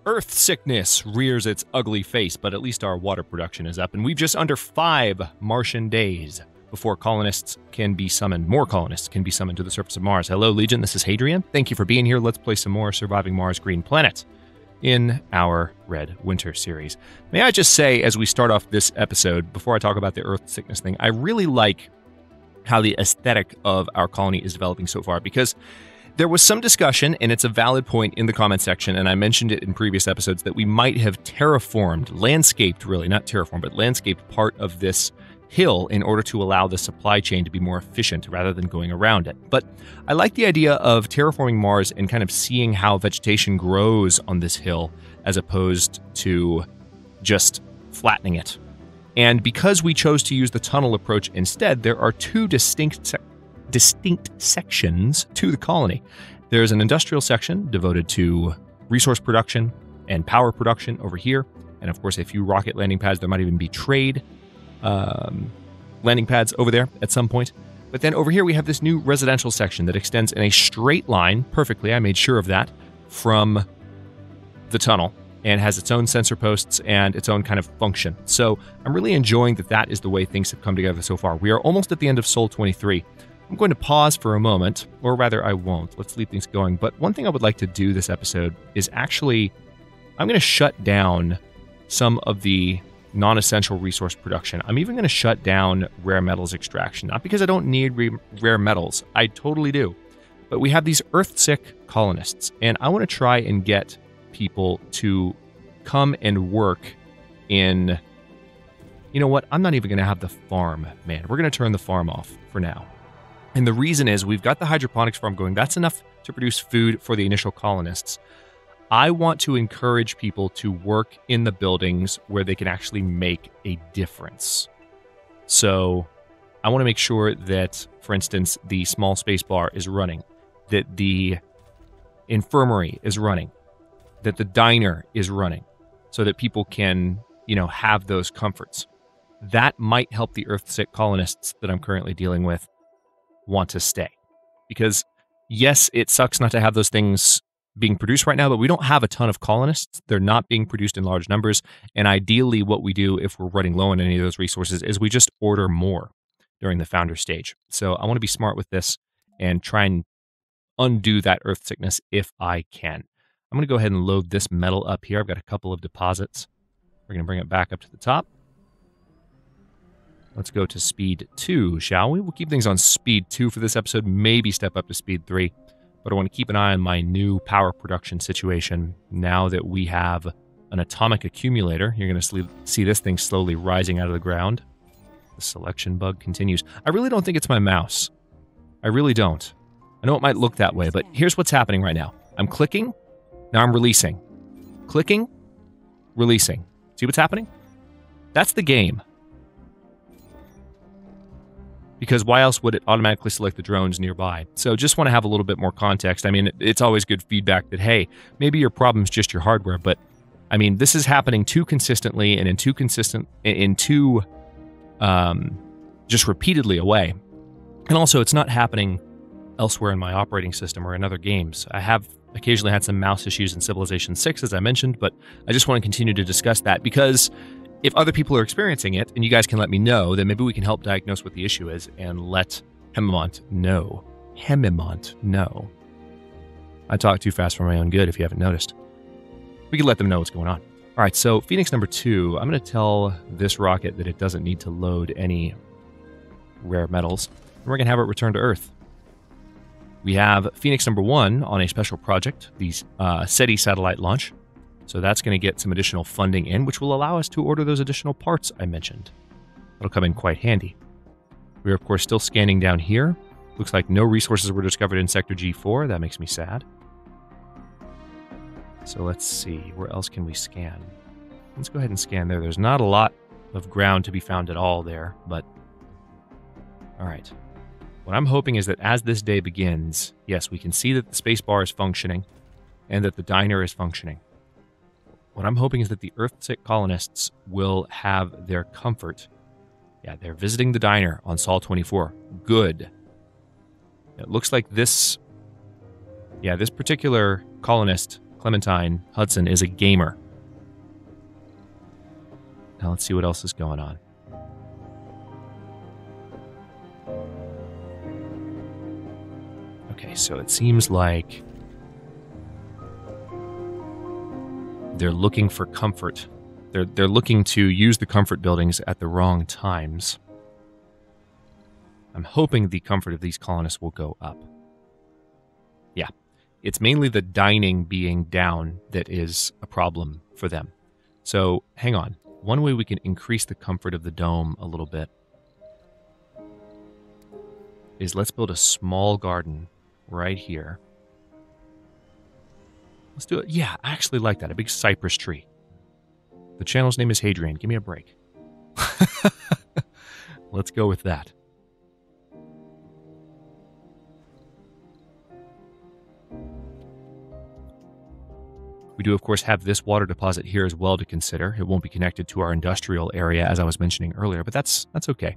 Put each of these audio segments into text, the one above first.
Earthsickness rears its ugly face, but at least our water production is up, and we've just under 5 Martian days before more colonists can be summoned to the surface of Mars. Hello, Legion, this is Hadrian. Thank you for being here. Let's play some more Surviving Mars Green Planet in our Red Winter series. May I just say, as we start off this episode, before I talk about the Earthsickness thing, I really like how the aesthetic of our colony is developing so far, because there was some discussion, and it's a valid point in the comment section, and I mentioned it in previous episodes, that we might have landscaped part of this hill in order to allow the supply chain to be more efficient rather than going around it. But I like the idea of terraforming Mars and kind of seeing how vegetation grows on this hill as opposed to just flattening it. And because we chose to use the tunnel approach instead, there are two distinct sections to the colony. There's an industrial section devoted to resource production and power production over here, and of course a few rocket landing pads. There might even be trade landing pads over there at some point. But then over here we have this new residential section that extends in a straight line perfectly, I made sure of that, from the tunnel, and has its own sensor posts and its own kind of function. So I'm really enjoying that is the way things have come together so far. We are almost at the end of Sol 23. I'm going to pause for a moment, or rather I won't. Let's leave things going. But one thing I would like to do this episode is actually, I'm going to shut down some of the non-essential resource production. I'm even going to shut down rare metals extraction. Not because I don't need rare metals. I totally do. But we have these Earthsick colonists, and I want to try and get people to come and work in... You know what? I'm not even going to have the farm, man. We're going to turn the farm off for now. And the reason is we've got the hydroponics farm going. That's enough to produce food for the initial colonists. I want to encourage people to work in the buildings where they can actually make a difference. So I want to make sure that, for instance, the small space bar is running, that the infirmary is running, that the diner is running, so that people can, have those comforts. That might help the Earthsick colonists that I'm currently dealing with want to stay. Because, yes, it sucks not to have those things being produced right now, but we don't have a ton of colonists. They're not being produced in large numbers. And ideally, what we do if we're running low on any of those resources is we just order more during the founder stage. So I want to be smart with this and try and undo that Earthsickness if I can. I'm going to go ahead and load this metal up here. I've got a couple of deposits. We're going to bring it back up to the top. Let's go to speed 2, shall we? We'll keep things on speed 2 for this episode, maybe step up to speed 3. But I want to keep an eye on my new power production situation now that we have an atomic accumulator. You're going to see this thing slowly rising out of the ground. The selection bug continues. I really don't think it's my mouse. I really don't. I know it might look that way, but here's what's happening right now. I'm clicking. Now I'm releasing. Clicking. Releasing. See what's happening? That's the game. Because why else would it automatically select the drones nearby? So just want to have a little bit more context. I mean, it's always good feedback that, hey, maybe your problem's just your hardware, but I mean, this is happening too consistently and just repeatedly away. And also, it's not happening elsewhere in my operating system or in other games. I have occasionally had some mouse issues in Civilization 6, as I mentioned, but I just want to continue to discuss that because if other people are experiencing it, and you guys can let me know, then maybe we can help diagnose what the issue is and let Hemimont know. I talk too fast for my own good, if you haven't noticed. We can let them know what's going on. All right, so Phoenix number 2, I'm going to tell this rocket that it doesn't need to load any rare metals, and we're going to have it return to Earth. We have Phoenix number 1 on a special project, the SETI satellite launch. So that's going to get some additional funding in, which will allow us to order those additional parts I mentioned. That'll come in quite handy. We're, of course, still scanning down here. Looks like no resources were discovered in Sector G4. That makes me sad. So let's see. Where else can we scan? Let's go ahead and scan there. There's not a lot of ground to be found at all there, but... All right. What I'm hoping is that as this day begins, yes, we can see that the space bar is functioning and that the diner is functioning. What I'm hoping is that the Earthsick colonists will have their comfort. Yeah, they're visiting the diner on Sol 24. Good. It looks like this particular colonist Clementine Hudson is a gamer. Now let's see what else is going on. Okay, so it seems like they're looking for comfort. They're looking to use the comfort buildings at the wrong times. I'm hoping the comfort of these colonists will go up. Yeah, it's mainly the dining being down that is a problem for them. So hang on. One way we can increase the comfort of the dome a little bit is let's build a small garden right here. Let's do it. Yeah, I actually like that. A big cypress tree. The channel's name is Hadrian. Give me a break. Let's go with that. We do, of course, have this water deposit here as well to consider. It won't be connected to our industrial area, as I was mentioning earlier, but that's okay.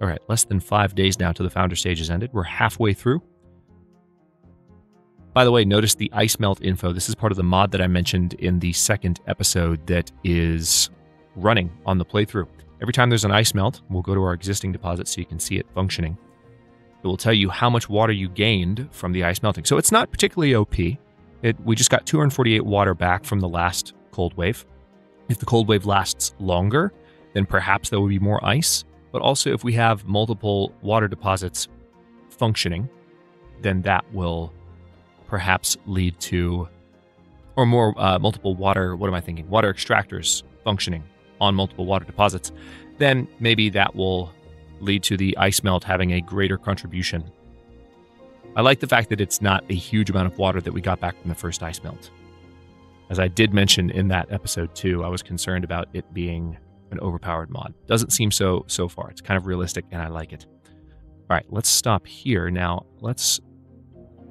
All right, less than 5 days now till the founder stage has ended. We're halfway through. By the way, notice the ice melt info. This is part of the mod that I mentioned in the second episode that is running on the playthrough. Every time there's an ice melt, we'll go to our existing deposit so you can see it functioning. It will tell you how much water you gained from the ice melting. So it's not particularly OP. We just got 248 water back from the last cold wave. If the cold wave lasts longer, then perhaps there will be more ice. But also if we have multiple water deposits functioning, then that will perhaps lead to, or more multiple water, water extractors functioning on multiple water deposits, then maybe that will lead to the ice melt having a greater contribution. I like the fact that it's not a huge amount of water that we got back from the first ice melt. As I did mention in that episode too, I was concerned about it being an overpowered mod. Doesn't seem so far. It's kind of realistic and I like it. All right, let's stop here. Now let's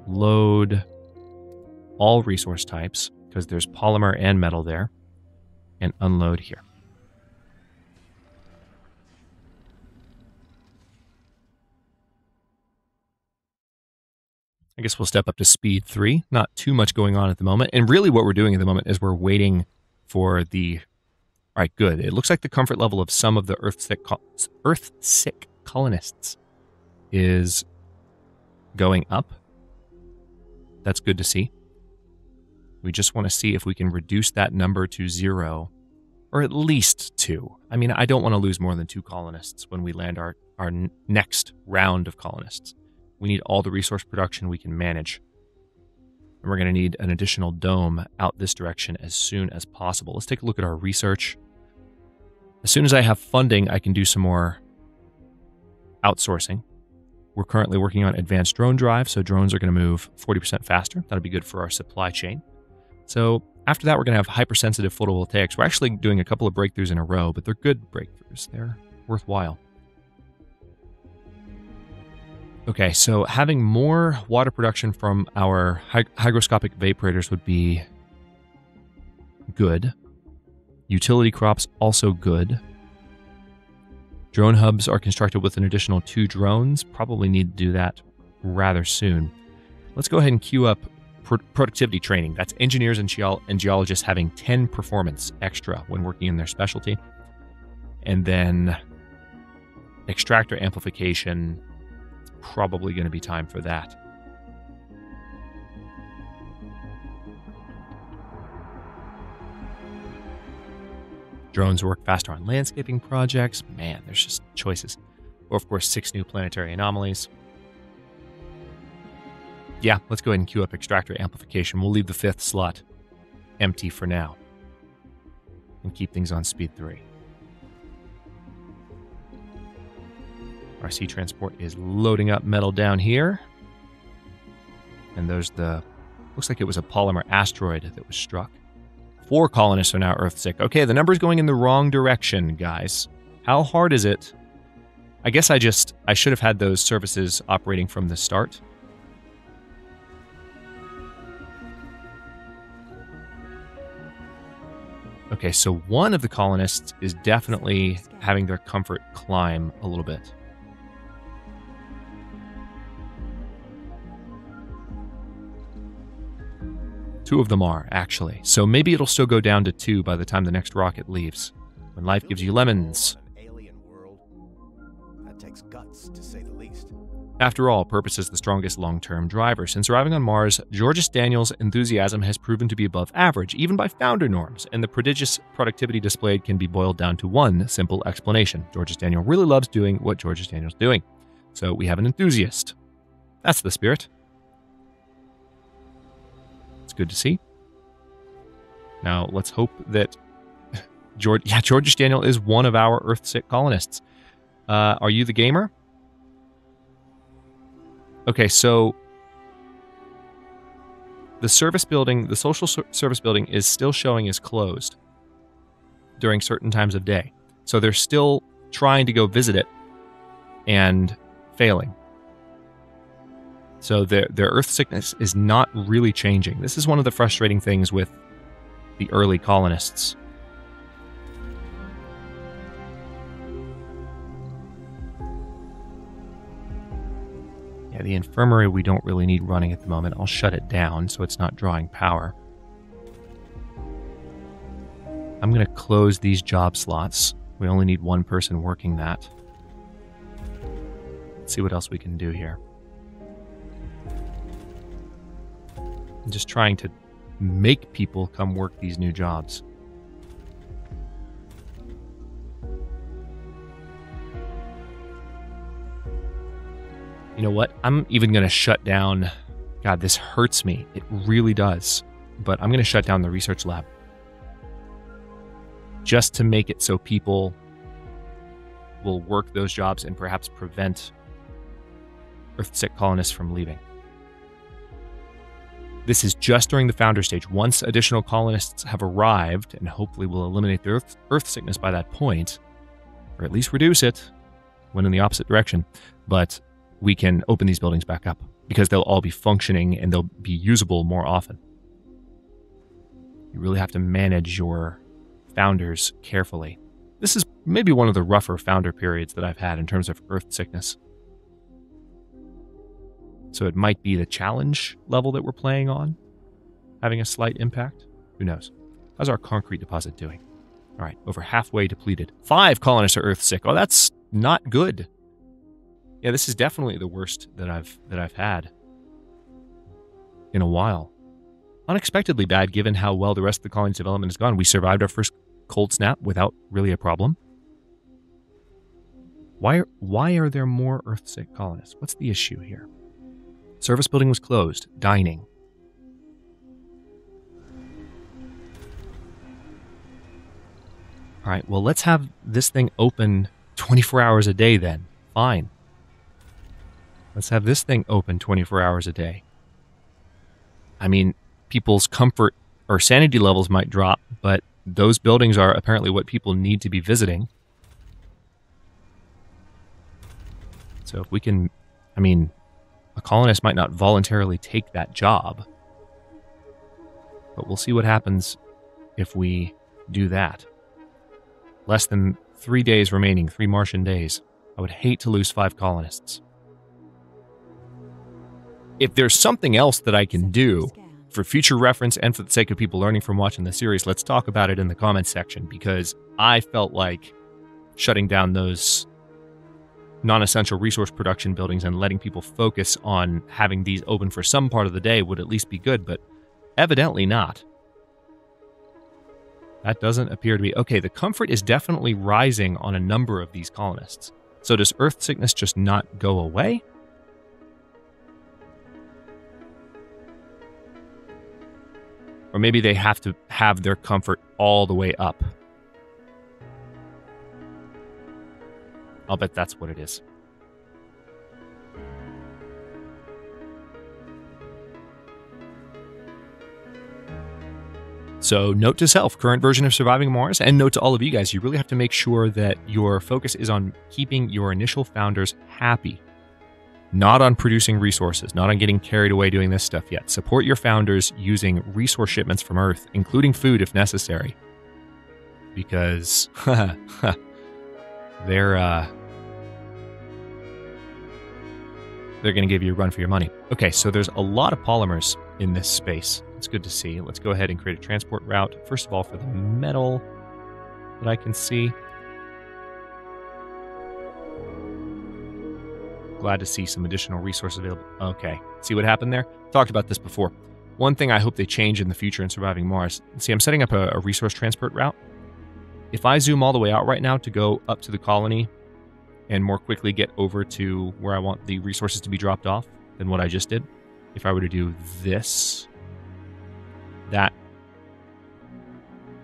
load all resource types because there's polymer and metal there, and unload here. I guess we'll step up to speed 3. Not too much going on at the moment. And really what we're doing at the moment is we're waiting for the... All right, good. It looks like the comfort level of some of the Earthsick colonists is going up. That's good to see. We just want to see if we can reduce that number to 0, or at least 2. I mean, I don't want to lose more than 2 colonists when we land our next round of colonists. We need all the resource production we can manage. And we're going to need an additional dome out this direction as soon as possible. Let's take a look at our research. As soon as I have funding, I can do some more outsourcing. We're currently working on advanced drone drive, so drones are going to move 40% faster. That'll be good for our supply chain. So after that, we're going to have hypersensitive photovoltaics. We're actually doing a couple of breakthroughs in a row, but they're good breakthroughs. They're worthwhile. Okay, so having more water production from our hygroscopic evaporators would be good. Utility crops, also good. Drone hubs are constructed with an additional 2 drones. Probably need to do that rather soon. Let's go ahead and queue up productivity training. That's engineers and geologists having 10 performance extra when working in their specialty. And then extractor amplification, it's probably going to be time for that. Drones work faster on landscaping projects. Man, there's just choices. Or, of course, 6 new planetary anomalies. Yeah, let's go ahead and queue up extractor amplification. We'll leave the 5th slot empty for now and keep things on speed 3. Our sea transport is loading up metal down here. And there's looks like it was a polymer asteroid that was struck. 4 colonists are now Earthsick. Okay, the number's going in the wrong direction, guys. How hard is it? I guess I should have had those services operating from the start. Okay, so one of the colonists is definitely having their comfort climb a little bit. 2 of them are, actually. So maybe it'll still go down to 2 by the time the next rocket leaves. When life gives you lemons. An alien world. That takes guts, to say the least. After all, purpose is the strongest long-term driver. Since arriving on Mars, Georges Daniels' enthusiasm has proven to be above average, even by founder norms, and the prodigious productivity displayed can be boiled down to one simple explanation. Georges Daniel really loves doing what Georges Daniel's doing. So we have an enthusiast. That's the spirit. It's good to see. Now, let's hope that Georges Daniel is one of our Earthsick colonists. Are you the gamer? Okay, so the service building, the social service building is still showing as closed during certain times of day. So they're still trying to go visit it and failing. So their Earthsickness is not really changing. This is one of the frustrating things with the early colonists. The infirmary we don't really need running at the moment. I'll shut it down so it's not drawing power. I'm going to close these job slots. We only need one person working that. Let's see what else we can do here. I'm just trying to make people come work these new jobs. You know what? I'm even going to shut down... God, this hurts me. It really does. But I'm going to shut down the research lab. Just to make it so people will work those jobs and perhaps prevent Earthsick colonists from leaving. This is just during the founder stage. Once additional colonists have arrived, and hopefully will eliminate the Earthsickness by that point, or at least reduce it, went in the opposite direction, but we can open these buildings back up because they'll all be functioning and they'll be usable more often. You really have to manage your founders carefully. This is maybe one of the rougher founder periods that I've had in terms of Earthsickness. So it might be the challenge level that we're playing on, having a slight impact. Who knows? How's our concrete deposit doing? All right, over halfway depleted. 5 colonists are Earthsick. Oh, that's not good. Yeah, this is definitely the worst that I've had in a while. Unexpectedly bad given how well the rest of the colony's development has gone. We survived our first cold snap without really a problem. Why are there more Earthsick colonists? What's the issue here? Service building was closed. Dining. All right, well, let's have this thing open 24 hours a day then. Fine. Let's have this thing open 24 hours a day. I mean, people's comfort or sanity levels might drop, but those buildings are apparently what people need to be visiting. So if we can, I mean, a colonist might not voluntarily take that job, but we'll see what happens if we do that. Less than 3 days remaining, 3 Martian days. I would hate to lose 5 colonists. If there's something else that I can do for future reference and for the sake of people learning from watching the series, let's talk about it in the comments section, because I felt like shutting down those non-essential resource production buildings and letting people focus on having these open for some part of the day would at least be good, but evidently not. That doesn't appear to be... Okay, the comfort is definitely rising on a number of these colonists. So does Earthsickness just not go away? Or maybe they have to have their comfort all the way up. I'll bet that's what it is. So note to self, current version of Surviving Mars, and note to all of you guys, you really have to make sure that your focus is on keeping your initial founders happy. Not on producing resources, not on getting carried away doing this stuff yet. Support your founders using resource shipments from Earth, including food if necessary. Because they're going to give you a run for your money. Okay, so there's a lot of polymers in this space. It's good to see. Let's go ahead and create a transport route. First of all, for the metal that I can see. Glad to see some additional resources available. Okay, see what happened there? Talked about this before. One thing I hope they change in the future in Surviving Mars. See, I'm setting up a resource transport route. If I zoom all the way out right now to go up to the colony and more quickly get over to where I want the resources to be dropped off than what I just did, if I were to do this, that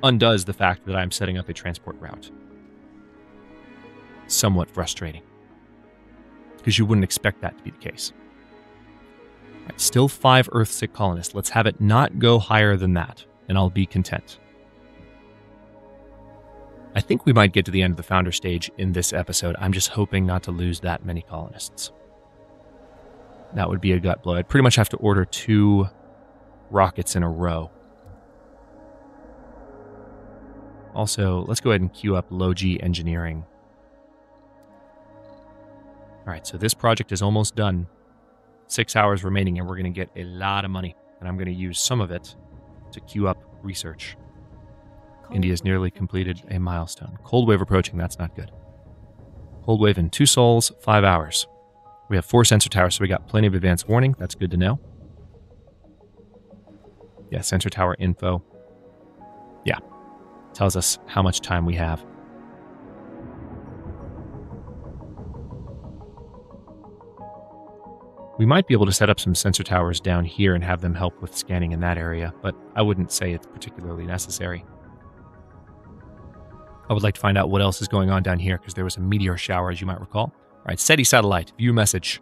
undoes the fact that I'm setting up a transport route. Somewhat frustrating, because you wouldn't expect that to be the case. All right, still 5 Earthsick colonists. Let's have it not go higher than that, and I'll be content. I think we might get to the end of the founder stage in this episode. I'm just hoping not to lose that many colonists. That would be a gut blow. I'd pretty much have to order 2 rockets in a row. Also, let's go ahead and queue up low-G engineering. All right, so this project is almost done. 6 hours remaining, and we're going to get a lot of money. And I'm going to use some of it to queue up research. India's nearly completed a milestone. Cold wave approaching, that's not good. Cold wave in 2 sols, 5 hours. We have 4 sensor towers, so we got plenty of advanced warning. That's good to know. Yeah, sensor tower info. Yeah, tells us how much time we have. We might be able to set up some sensor towers down here and have them help with scanning in that area, but I wouldn't say it's particularly necessary. I would like to find out what else is going on down here, because there was a meteor shower, as you might recall. All right, SETI satellite, view message.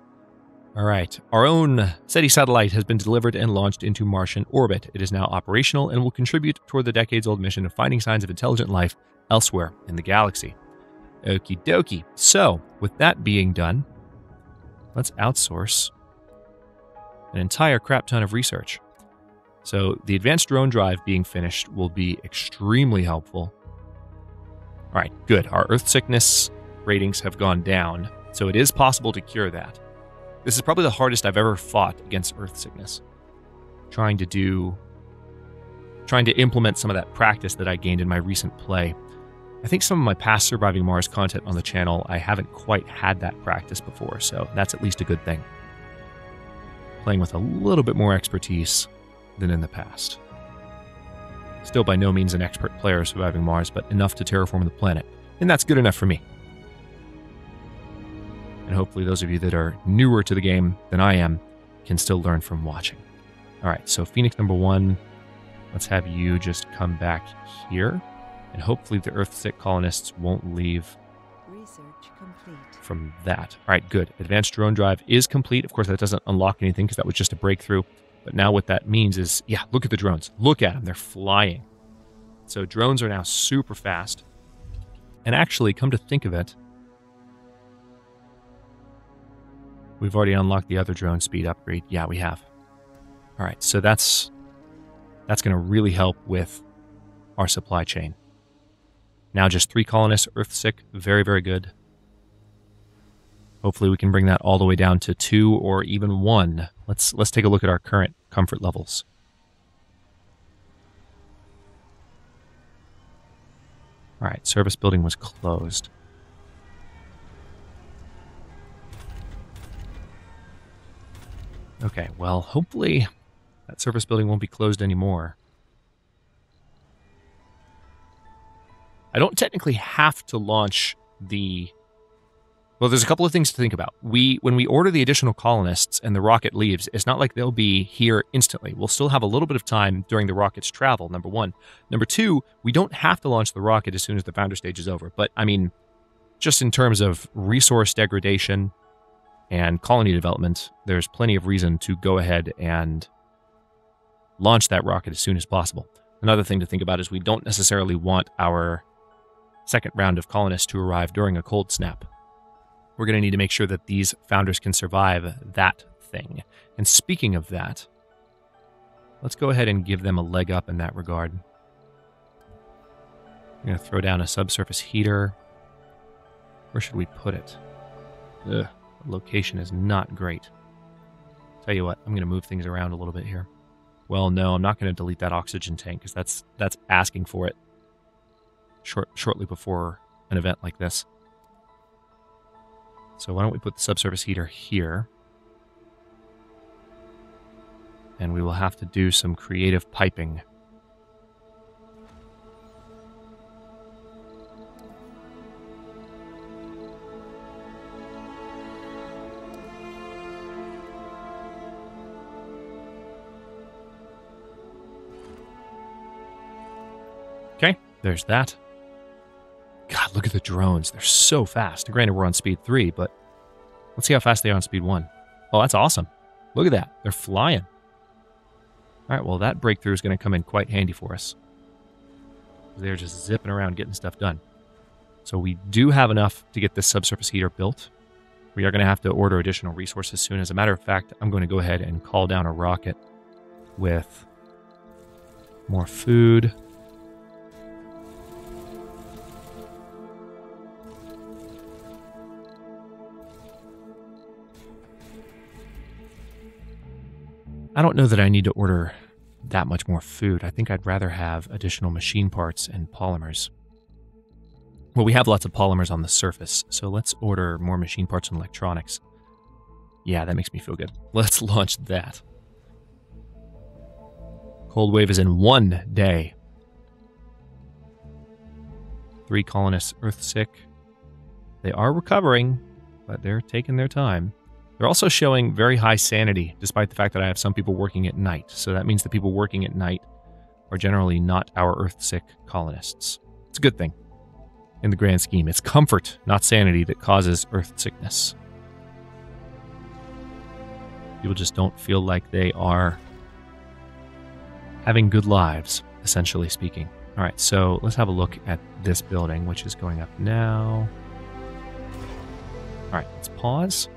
All right, our own SETI satellite has been delivered and launched into Martian orbit. It is now operational and will contribute toward the decades-old mission of finding signs of intelligent life elsewhere in the galaxy. Okie dokie. So, with that being done, let's outsource an entire crap ton of research. So, the advanced drone drive being finished will be extremely helpful. All right, good. Our Earthsickness ratings have gone down, so it is possible to cure that. This is probably the hardest I've ever fought against Earthsickness. Trying to implement some of that practice that I gained in my recent play. I think some of my past Surviving Mars content on the channel, I haven't quite had that practice before, so that's at least a good thing. Playing with a little bit more expertise than in the past. Still by no means an expert player of Surviving Mars, but enough to terraform the planet. And that's good enough for me. And hopefully those of you that are newer to the game than I am can still learn from watching. All right, so Phoenix number 1, let's have you just come back here. And hopefully the Earthsick colonists won't leave Research complete. from that. All right, good. Advanced drone drive is complete. Of course, that doesn't unlock anything because that was just a breakthrough. But now what that means is, yeah, look at the drones. Look at them. They're flying. So drones are now super fast. And actually, come to think of it, we've already unlocked the other drone speed upgrade. Yeah, we have. All right, so that's going to really help with our supply chain. Now just 3 colonists, Earthsick, very, very good. Hopefully we can bring that all the way down to 2 or even 1. Let's take a look at our current comfort levels. All right, service building was closed. Okay, well, hopefully that service building won't be closed anymore. I don't technically have to launch the... Well, there's a couple of things to think about. When we order the additional colonists and the rocket leaves, it's not like they'll be here instantly. We'll still have a little bit of time during the rocket's travel, number 1. Number 2, we don't have to launch the rocket as soon as the founder stage is over. But, I mean, just in terms of resource degradation and colony development, there's plenty of reason to go ahead and launch that rocket as soon as possible. Another thing to think about is we don't necessarily want our second round of colonists to arrive during a cold snap. We're going to need to make sure that these founders can survive that thing. And speaking of that, let's go ahead and give them a leg up in that regard. I'm going to throw down a subsurface heater. Where should we put it? Ugh, the location is not great. Tell you what, I'm going to move things around a little bit here. Well, no, I'm not going to delete that oxygen tank because that's asking for it shortly before an event like this. So why don't we put the subsurface heater here? And we will have to do some creative piping. Okay, there's that. God, look at the drones. They're so fast. Granted, we're on speed 3, but let's see how fast they are on speed 1. Oh, that's awesome. Look at that. They're flying. All right, well, that breakthrough is going to come in quite handy for us. They're just zipping around getting stuff done. So we do have enough to get this subsurface heater built. We are going to have to order additional resources soon. As a matter of fact, I'm going to go ahead and call down a rocket with more food. I don't know that I need to order that much more food. I think I'd rather have additional machine parts and polymers. Well, we have lots of polymers on the surface, so let's order more machine parts and electronics. Yeah, that makes me feel good. Let's launch that. Cold wave is in 1 day. 3 colonists Earthsick. They are recovering, but they're taking their time. They're also showing very high sanity, despite the fact that I have some people working at night. So that means the people working at night are generally not our Earthsick colonists. It's a good thing in the grand scheme. It's comfort, not sanity, that causes Earthsickness. People just don't feel like they are having good lives, essentially speaking. All right, so let's have a look at this building, which is going up now. All right, let's pause.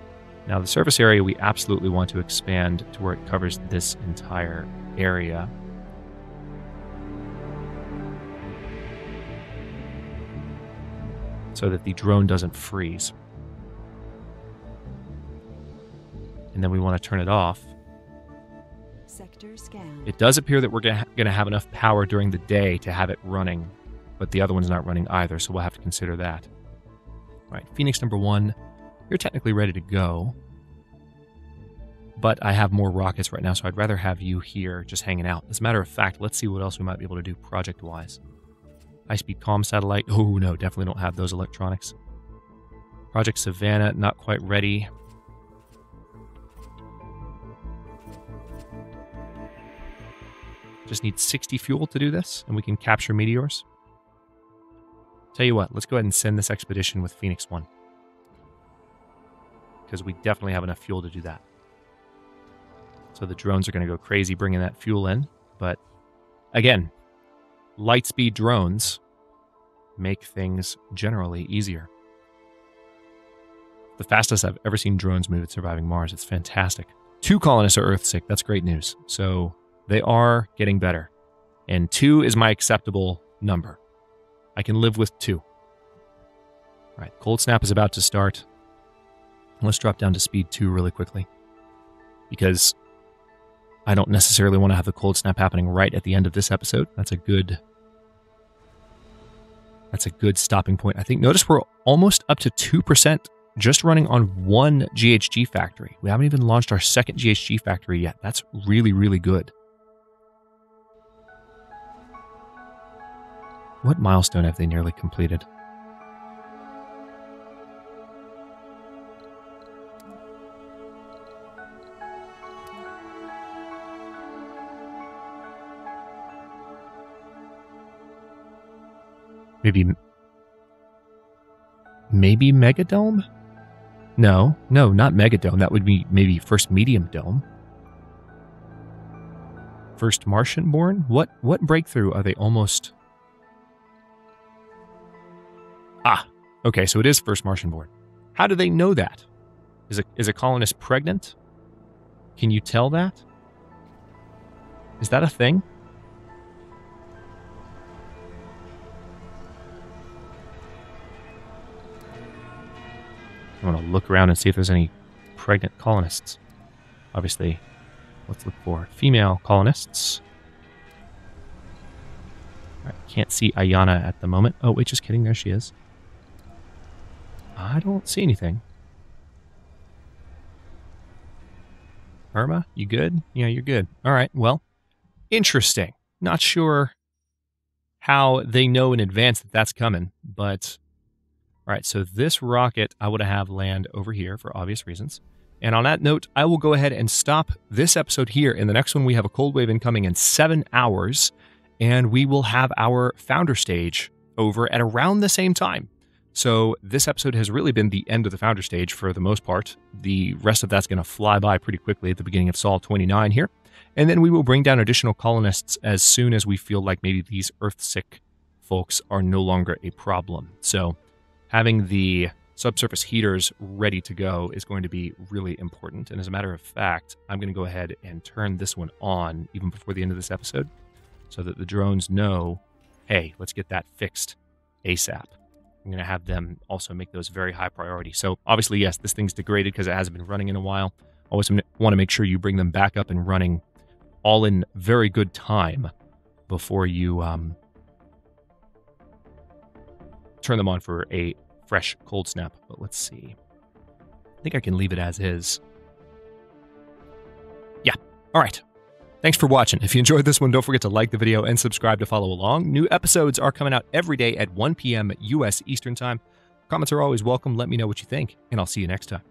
Now, the surface area, we absolutely want to expand to where it covers this entire area. So that the drone doesn't freeze. And then we want to turn it off. Sector scan. It does appear that we're going to have enough power during the day to have it running, but the other one's not running either, so we'll have to consider that. All right, Phoenix number 1. You're technically ready to go, but I have more rockets right now, so I'd rather have you here just hanging out. As a matter of fact, let's see what else we might be able to do project-wise. High-speed comm satellite. Oh, no, definitely don't have those electronics. Project Savannah, not quite ready. Just need 60 fuel to do this, and we can capture meteors. Tell you what, let's go ahead and send this expedition with Phoenix 1. Because we definitely have enough fuel to do that. So the drones are going to go crazy bringing that fuel in. But again, light speed drones make things generally easier. The fastest I've ever seen drones move at surviving Mars. It's fantastic. 2 colonists are Earthsick. That's great news. So they are getting better. And 2 is my acceptable number. I can live with 2. All right, cold snap is about to start. Let's drop down to speed 2 really quickly, because I don't necessarily want to have the cold snap happening right at the end of this episode. That's a good stopping point. I think, notice we're almost up to 2% just running on 1 GHG factory. We haven't even launched our 2nd GHG factory yet. That's really, really good. What milestone have they nearly completed? Maybe Megadome? No, not Megadome. That would be maybe first Medium Dome. First Martian Born? What breakthrough are they almost... Okay, so it is first Martian Born. How do they know that? Is a colonist pregnant? Can you tell that? Is that a thing? I want to look around and see if there's any pregnant colonists. Obviously, let's look for female colonists. All right, can't see Ayana at the moment. Oh, wait, just kidding. There she is. I don't see anything. Irma, you good? Yeah, you're good. All right, well, interesting. Not sure how they know in advance that that's coming, but... All right, so this rocket, I would have land over here for obvious reasons. And on that note, I will go ahead and stop this episode here. In the next one, we have a cold wave incoming in 7 hours, and we will have our founder stage over at around the same time. So this episode has really been the end of the founder stage for the most part. The rest of that's going to fly by pretty quickly at the beginning of Sol 29 here. And then we will bring down additional colonists as soon as we feel like maybe these Earthsick folks are no longer a problem. So having the subsurface heaters ready to go is going to be really important. And as a matter of fact, I'm going to go ahead and turn this one on even before the end of this episode so that the drones know, hey, let's get that fixed ASAP. I'm going to have them also make those very high priority. So obviously, yes, this thing's degraded because it hasn't been running in a while. Always want to make sure you bring them back up and running all in very good time before you turn them on for a fresh cold snap. But let's see. I think I can leave it as is. Yeah. All right. Thanks for watching. If you enjoyed this one, don't forget to like the video and subscribe to follow along. New episodes are coming out every day at 1 p.m. U.S. Eastern Time. Comments are always welcome. Let me know what you think, and I'll see you next time.